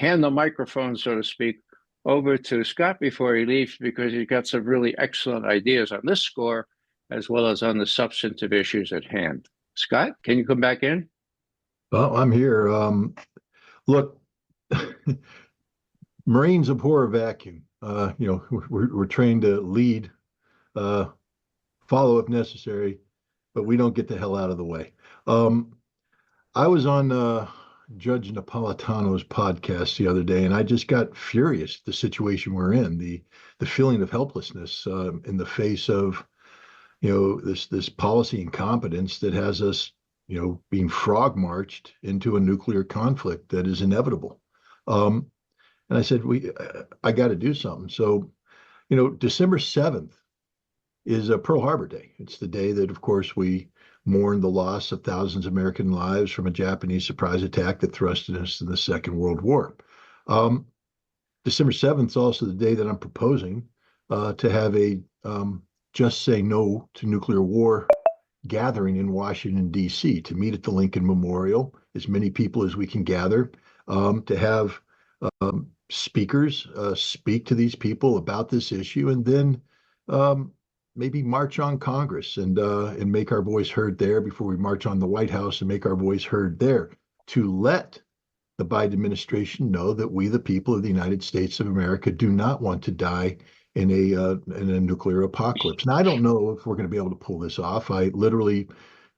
hand the microphone, so to speak, over to Scott before he leaves because he's got some really excellent ideas on this score as well as on the substantive issues at hand. Scott, can you come back in? Well, I'm here. Look, Marines abhor a vacuum. We're trained to lead, uh, follow if necessary, but we don't get the hell out of the way. Um, I was on Judge Napolitano's podcast the other day, and I just got furious at the situation we're in, the feeling of helplessness in the face of this policy incompetence that has us being frog marched into a nuclear conflict that is inevitable. And I said, I got to do something. So, December 7th is a Pearl Harbor Day. It's the day that, of course, we mourn the loss of thousands of American lives from a Japanese surprise attack that thrusted us in the Second World War. Um, December 7th is also the day that I'm proposing to have a Just Say No to Nuclear War gathering in Washington, D.C., to meet at the Lincoln Memorial, as many people as we can gather, to have speakers speak to these people about this issue, and then maybe march on Congress and make our voice heard there before we march on the White House and make our voice heard there, to let the Biden administration know that we, the people of the United States of America, do not want to die in a nuclear apocalypse. Now, I don't know if we're going to be able to pull this off. I literally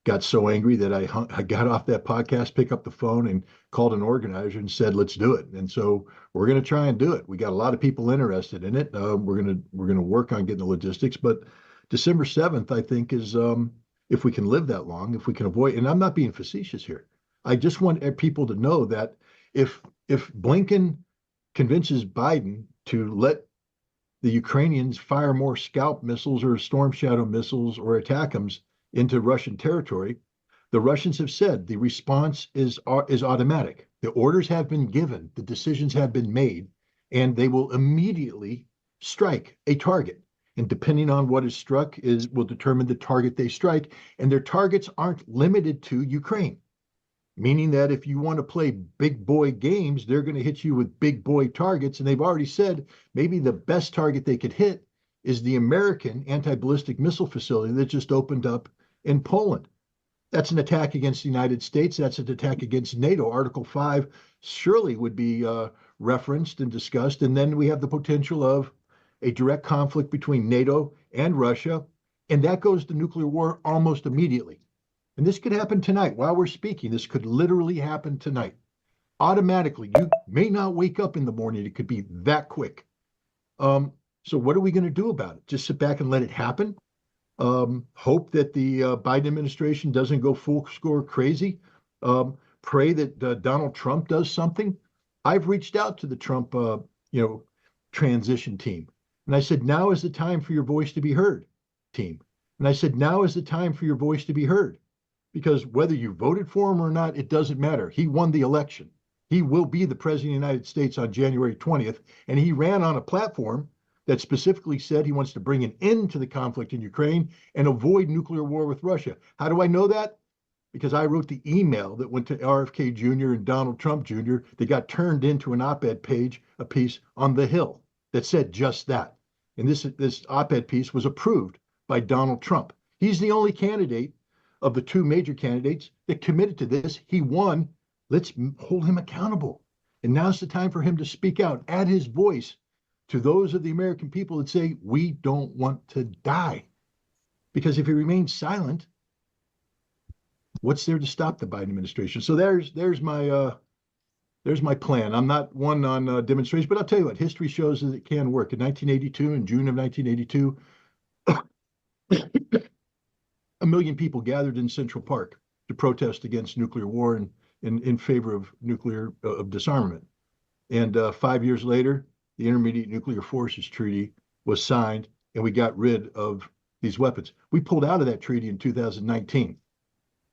got so angry that I got off that podcast, picked up the phone, and called an organizer and said, "Let's do it." And so we're going to try and do it. We got a lot of people interested in it. We're going to work on getting the logistics. But December 7th, I think, is if we can live that long, if we can avoid. And I'm not being facetious here. I just want people to know that if Blinken convinces Biden to let the Ukrainians fire more Scalp missiles or Storm Shadow missiles or ATACMS into Russian territory, the Russians have said the response is automatic. The orders have been given, the decisions have been made, and they will immediately strike a target. And depending on what is struck will determine the target they strike. And their targets aren't limited to Ukraine, meaning that if you want to play big boy games, they're going to hit you with big boy targets. And they've already said maybe the best target they could hit is the American anti-ballistic missile facility that just opened up in Poland. That's an attack against the United States. That's an attack against NATO. Article 5 surely would be referenced and discussed. And then we have the potential of a direct conflict between NATO and Russia. And that goes to nuclear war almost immediately. And this could happen tonight. While we're speaking, this could literally happen tonight. Automatically, you may not wake up in the morning. It could be that quick. So what are we going to do about it? Just sit back and let it happen? Hope that the Biden administration doesn't go full score crazy? Pray that Donald Trump does something? I've reached out to the Trump, transition team. And I said, now is the time for your voice to be heard, team. And I said, now is the time for your voice to be heard. Because whether you voted for him or not, it doesn't matter. He won the election. He will be the president of the United States on January 20th. And he ran on a platform that specifically said he wants to bring an end to the conflict in Ukraine and avoid nuclear war with Russia. How do I know that? Because I wrote the email that went to RFK Jr. and Donald Trump Jr. that got turned into an op-ed page, a piece on the Hill that said just that. And this op-ed piece was approved by Donald Trump. He's the only candidate of the two major candidates that committed to this. He won. Let's hold him accountable. And now's the time for him to speak out, add his voice to those of the American people that say, we don't want to die. Because if he remains silent, what's there to stop the Biden administration? So there's my plan. I'm not one on demonstrations, but I'll tell you what, history shows that it can work. In 1982, in June of 1982, 1 million people gathered in Central Park to protest against nuclear war and in favor of nuclear of disarmament. And 5 years later, the Intermediate Nuclear Forces Treaty was signed, and we got rid of these weapons. We pulled out of that treaty in 2019.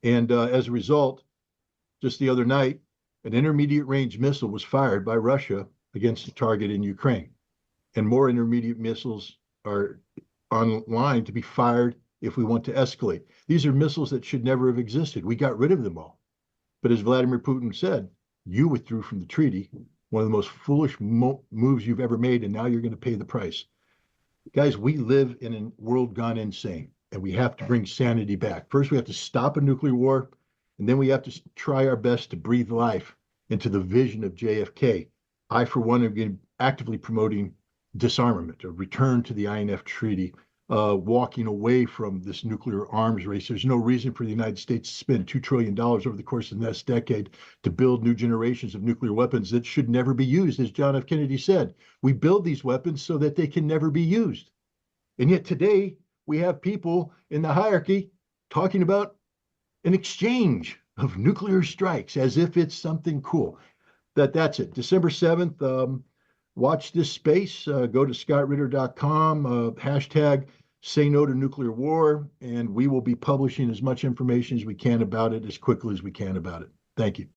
And as a result, just the other night, an intermediate range missile was fired by Russia against a target in Ukraine. And more intermediate missiles are online to be fired if we want to escalate. These are missiles that should never have existed. We got rid of them all. But as Vladimir Putin said, you withdrew from the treaty. one of the most foolish moves you've ever made, and now you're going to pay the price. Guys, we live in a world gone insane, and we have to bring sanity back. First, we have to stop a nuclear war, and then we have to try our best to breathe life into the vision of JFK. I, for one, am going actively promoting disarmament, a return to the INF Treaty, walking away from this nuclear arms race. There's no reason for the United States to spend $2 trillion over the course of the next decade to build new generations of nuclear weapons that should never be used. As John F. Kennedy said, we build these weapons so that they can never be used. And yet today, we have people in the hierarchy talking about an exchange of nuclear strikes as if it's something cool. That's it. December 7th, watch this space. Go to scottritter.com, hashtag say no to nuclear war, and we will be publishing as much information as we can about it as quickly as we can about it. Thank you.